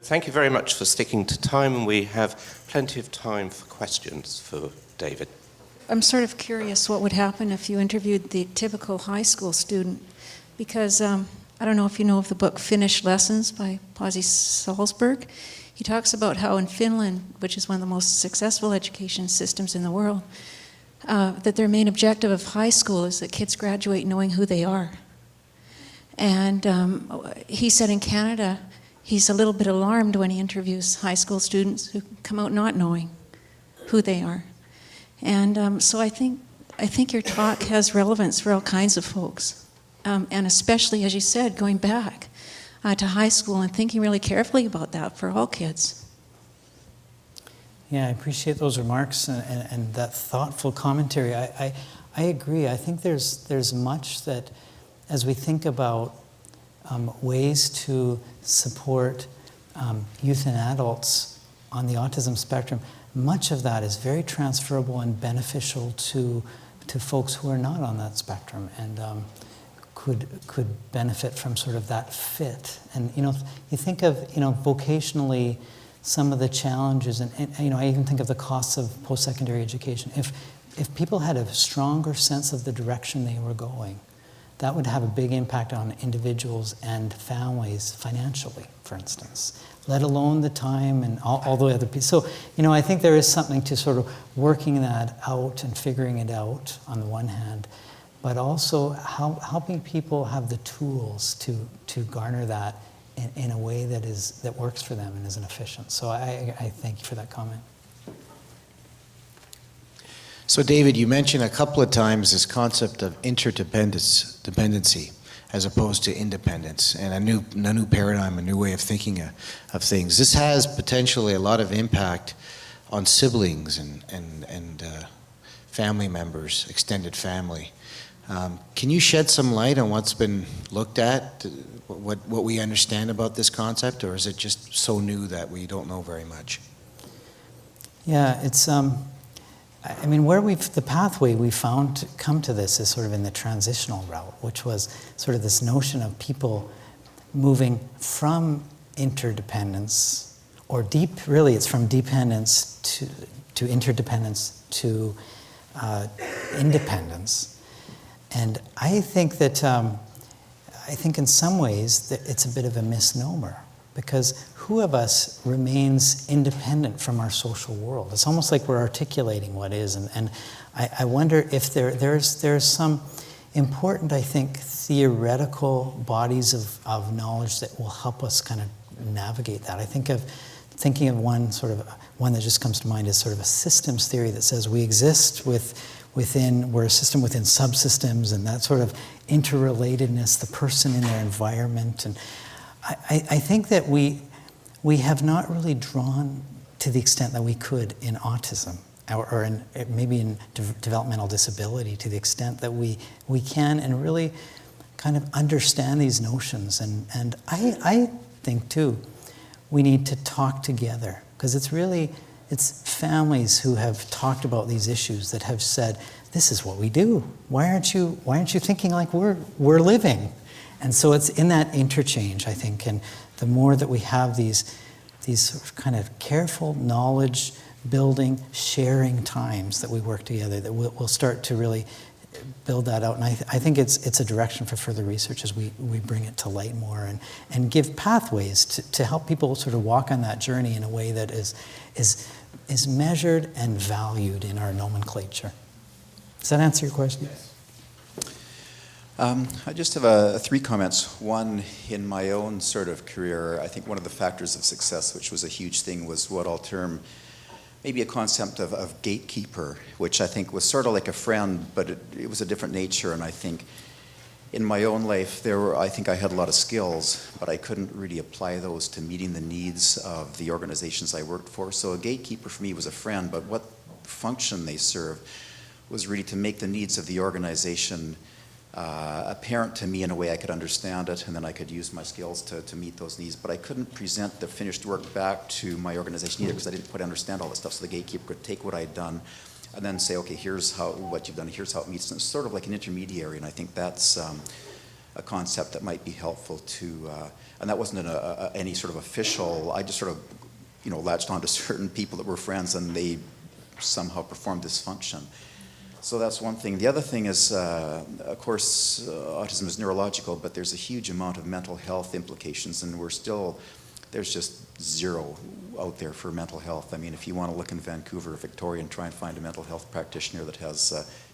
Thank you very much for sticking to time. We have plenty of time for questions for David. I'm sort of curious what would happen if you interviewed the typical high school student, because I don't know if you know of the book Finnish Lessons by Pasi Salzberg. He talks about how in Finland, which is one of the most successful education systems in the world, that their main objective of high school is that kids graduate knowing who they are. And he said in Canada, he's a little bit alarmed when he interviews high school students who come out not knowing who they are. And so I think your talk has relevance for all kinds of folks, and especially, as you said, going back to high school and thinking really carefully about that for all kids. Yeah, I appreciate those remarks and that thoughtful commentary. I agree. I think there's much that, as we think about ways to support youth and adults on the autism spectrum, much of that is very transferable and beneficial to folks who are not on that spectrum and could benefit from sort of that fit. And you think of vocationally some of the challenges, and I even think of the costs of post-secondary education. If people had a stronger sense of the direction they were going, that would have a big impact on individuals and families financially, for instance, let alone the time and all the other pieces. So, I think there is something to sort of working that out and figuring it out on the one hand, but also helping people have the tools to garner that in a way that works for them and isn't efficient. So I thank you for that comment. So David, you mentioned a couple of times this concept of interdependency as opposed to independence, and a new paradigm, a new way of thinking of things. This has potentially a lot of impact on siblings and family members, extended family. Can you shed some light on what's been looked at, what we understand about this concept, or is it just so new that we don't know very much? Yeah, it's the pathway we found to come to this is sort of in the transitional route, which was sort of this notion of people moving from interdependence, or it's from dependence to interdependence to independence. And I think that, in some ways that it's a bit of a misnomer, because who of us remains independent from our social world? It's almost like we're articulating what is, and I wonder if there's some important, I think, theoretical bodies of knowledge that will help us kind of navigate that. Thinking of one that just comes to mind is sort of a systems theory that says we exist we're a system within subsystems, and that sort of interrelatedness, the person in their environment. And I think that we have not really drawn to the extent that we could in autism, or maybe in developmental disability, to the extent that we can and really kind of understand these notions. And I think too, we need to talk together, because it's families who have talked about these issues that have said, this is what we do. Why aren't you thinking like we're living? And so it's in that interchange, I think, and the more that we have these sort of kind of careful knowledge building, sharing times that we work together, that we'll start to really build that out. And I think it's a direction for further research as we bring it to light more and give pathways to help people sort of walk on that journey in a way that is measured and valued in our nomenclature. Does that answer your question? Yes. I just have three comments. One, in my own sort of career, I think one of the factors of success, which was a huge thing, was what I'll term maybe a concept of gatekeeper, which I think was sort of like a friend, but it was a different nature. And I think in my own life, I think I had a lot of skills, but I couldn't really apply those to meeting the needs of the organizations I worked for. So a gatekeeper for me was a friend, but what function they served was really to make the needs of the organization apparent to me in a way I could understand it, and then I could use my skills to meet those needs. But I couldn't present the finished work back to my organization either, because I didn't quite understand all this stuff. So the gatekeeper could take what I'd done and then say, okay, here's what you've done, here's how it meets. And it's sort of like an intermediary, and I think that's a concept that might be helpful to, and that wasn't any sort of official, I just sort of, latched onto certain people that were friends and they somehow performed this function. So that's one thing. The other thing is, of course, autism is neurological, but there's a huge amount of mental health implications, and there's just zero out there for mental health. I mean, if you want to look in Vancouver or Victoria and try and find a mental health practitioner that has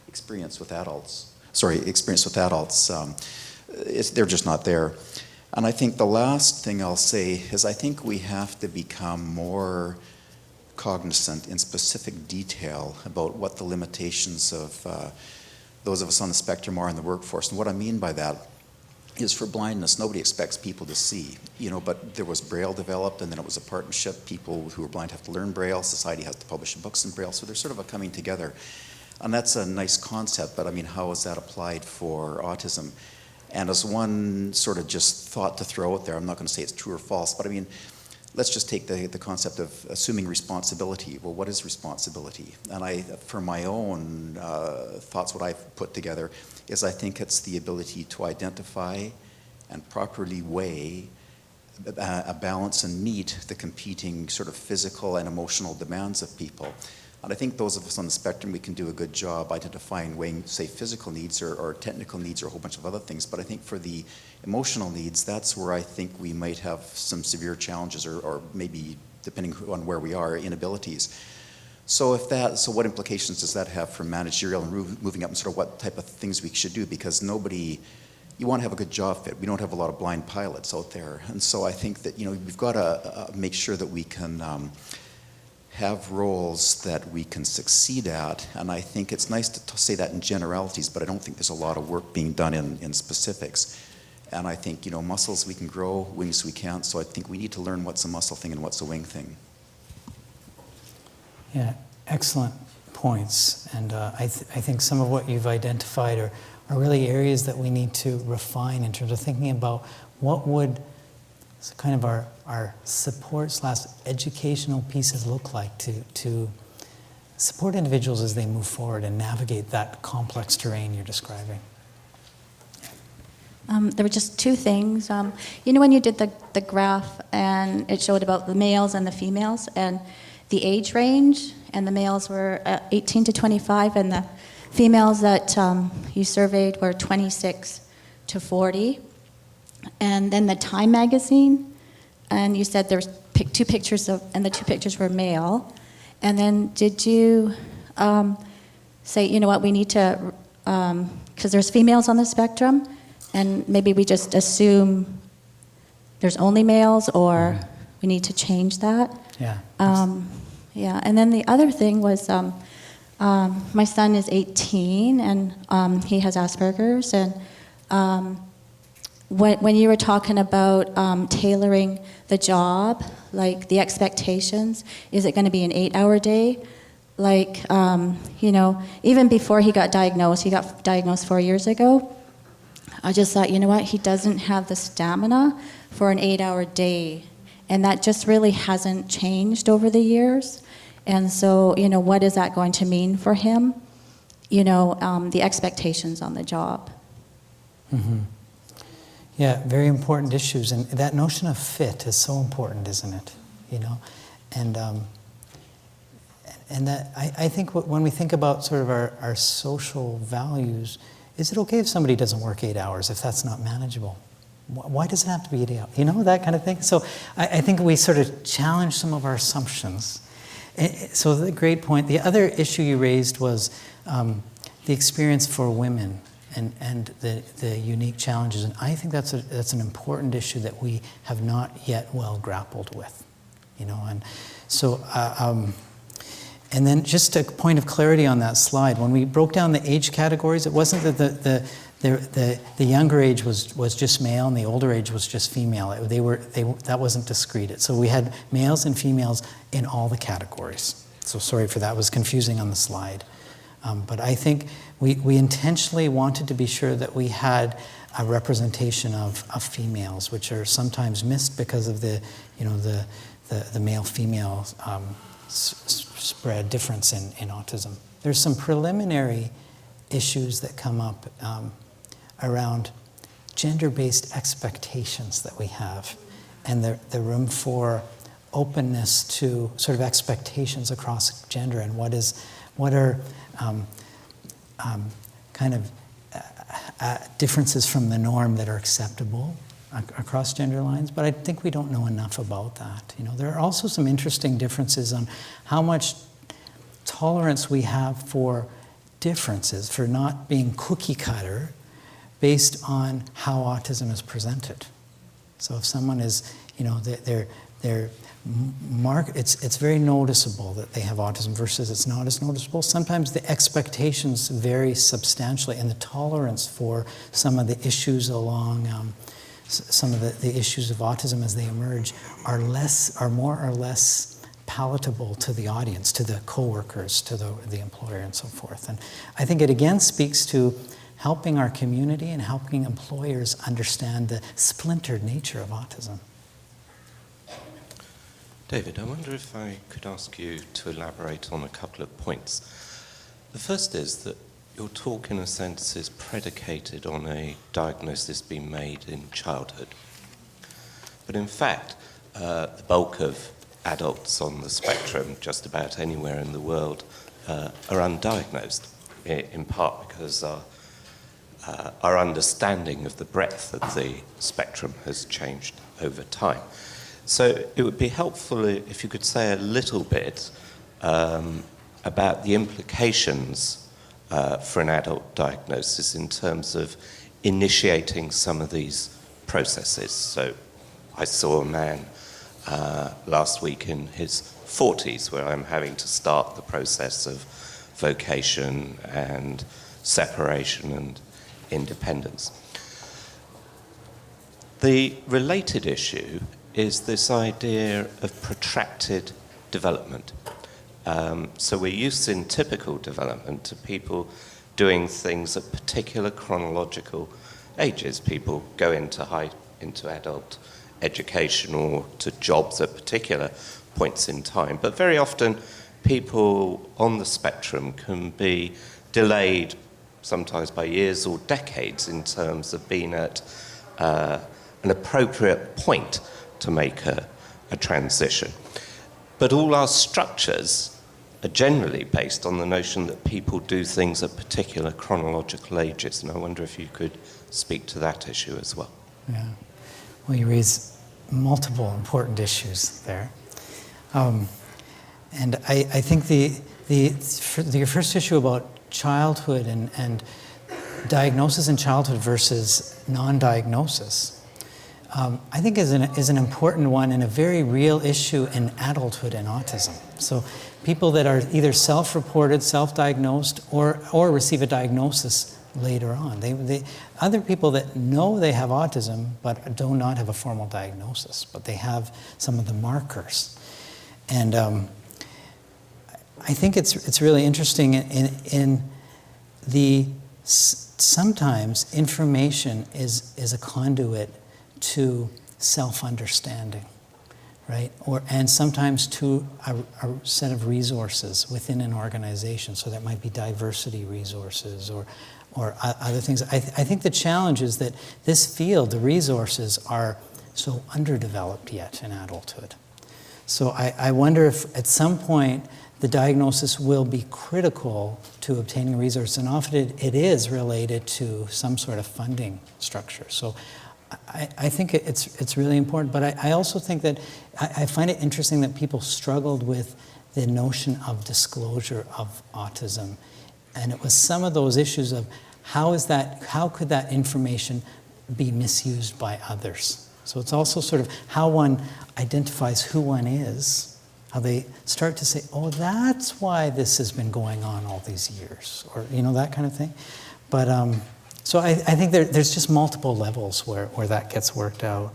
experience with adults, they're just not there. And I think the last thing I'll say is I think we have to become more cognizant in specific detail about what the limitations of those of us on the spectrum are in the workforce. And what I mean by that is, for blindness, nobody expects people to see, but there was Braille developed, and then it was a partnership. People who are blind have to learn Braille, society has to publish books in Braille, so there's sort of a coming together. And that's a nice concept, but I mean, how is that applied for autism? And as one sort of just thought to throw out there, I'm not going to say it's true or false, but I mean, let's just take the concept of assuming responsibility. Well, what is responsibility? And for my own thoughts, what I've put together is I think it's the ability to identify and properly weigh a balance and meet the competing sort of physical and emotional demands of people. And I think those of us on the spectrum, we can do a good job identifying, weighing, say, physical needs or technical needs or a whole bunch of other things. But I think for the emotional needs, that's where I think we might have some severe challenges or maybe, depending on where we are, inabilities. So what implications does that have for managerial and moving up and sort of what type of things we should do? Because you want to have a good job fit. We don't have a lot of blind pilots out there. And so I think that, we've got to make sure that we can have roles that we can succeed at, and I think it's nice to say that in generalities, but I don't think there's a lot of work being done in specifics. And I think, muscles we can grow, wings we can't, so I think we need to learn what's a muscle thing and what's a wing thing. Yeah, excellent points, and I think some of what you've identified are really areas that we need to refine in terms of thinking about what would kind of our support / educational pieces look like to support individuals as they move forward and navigate that complex terrain you're describing. There were just two things. When you did the graph and it showed about the males and the females and the age range, and the males were 18 to 25, and the females that you surveyed were 26 to 40. And then the Time magazine, and you said there's two pictures and the two pictures were male. And then did you say, we need to, because there's females on the spectrum, and maybe we just assume there's only males, or we need to change that? Yeah. Yeah, and then the other thing was, my son is 18, and he has Asperger's, and when you were talking about tailoring the job, like the expectations, is it going to be an 8-hour day? Like, even before he got diagnosed 4 years ago, I just thought, he doesn't have the stamina for an 8-hour day. And that just really hasn't changed over the years. And so, what is that going to mean for him? The expectations on the job. Mm-hmm. Yeah, very important issues, and that notion of fit is so important, isn't it? And that I think when we think about sort of our social values, is it okay if somebody doesn't work 8 hours if that's not manageable? Why does it have to be 8 hours? That kind of thing. So I think we sort of challenge some of our assumptions. So the great point. The other issue you raised was the experience for women. And the unique challenges, and I think that's an important issue that we have not yet well grappled with, and so and then just a point of clarity on that slide. When we broke down the age categories, it wasn't that the younger age was just male and the older age was just female. That wasn't discrete. So we had males and females in all the categories. So sorry for that. It was confusing on the slide. But I think we intentionally wanted to be sure that we had a representation of females, which are sometimes missed because of the male-female spread difference in autism. There's some preliminary issues that come up around gender-based expectations that we have, and the room for openness to sort of expectations across gender, and what are kind of differences from the norm that are acceptable across gender lines. But I think we don't know enough about that. There are also some interesting differences on how much tolerance we have for differences, for not being cookie cutter based on how autism is presented. So if someone is, it's very noticeable that they have autism versus it's not as noticeable. Sometimes the expectations vary substantially, and the tolerance for some of the issues along some of the issues of autism as they emerge are more or less palatable to the audience, to the coworkers, to the employer, and so forth. And I think it again speaks to helping our community and helping employers understand the splintered nature of autism. David, I wonder if I could ask you to elaborate on a couple of points. The first is that your talk, in a sense, is predicated on a diagnosis being made in childhood. But in fact, the bulk of adults on the spectrum, just about anywhere in the world, are undiagnosed, in part because our understanding of the breadth of the spectrum has changed over time. So it would be helpful if you could say a little bit about the implications for an adult diagnosis in terms of initiating some of these processes. So I saw a man last week in his 40s where I'm having to start the process of vocation and separation and independence. The related issue is this idea of protracted development. So we're used in typical development to people doing things at particular chronological ages. People go into adult education or to jobs at particular points in time. But very often people on the spectrum can be delayed sometimes by years or decades in terms of being at an appropriate point to make a transition. But all our structures are generally based on the notion that people do things at particular chronological ages, and I wonder if you could speak to that issue as well. Yeah. Well, you raise multiple important issues there. And I think your first issue about childhood and diagnosis in childhood versus non-diagnosis, I think is an important one and a very real issue in adulthood and autism. So people that are either self-reported, self-diagnosed, or receive a diagnosis later on. Other people that know they have autism but do not have a formal diagnosis, but they have some of the markers. And I think it's really interesting in the sometimes information is a conduit to self-understanding, right? And sometimes to a set of resources within an organization. So that might be diversity resources or other things. I think the challenge is that this field, the resources, are so underdeveloped yet in adulthood. So I wonder if at some point the diagnosis will be critical to obtaining resources, and often it is related to some sort of funding structure. So I think it's really important, but I also think that I find it interesting that people struggled with the notion of disclosure of autism, and it was some of those issues of how could that information be misused by others. So it's also sort of how one identifies who one is, how they start to say, oh, that's why this has been going on all these years, or that kind of thing. But so I think there's just multiple levels where that gets worked out.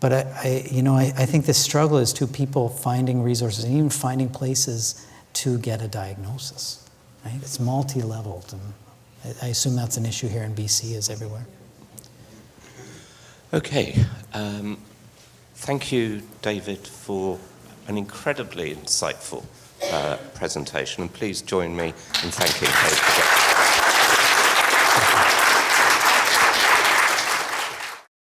But I think the struggle is to people finding resources and even finding places to get a diagnosis. Right? It's multi-leveled, and I assume that's an issue here in BC as everywhere. Okay. Thank you, David, for an incredibly insightful presentation, and please join me in thanking David.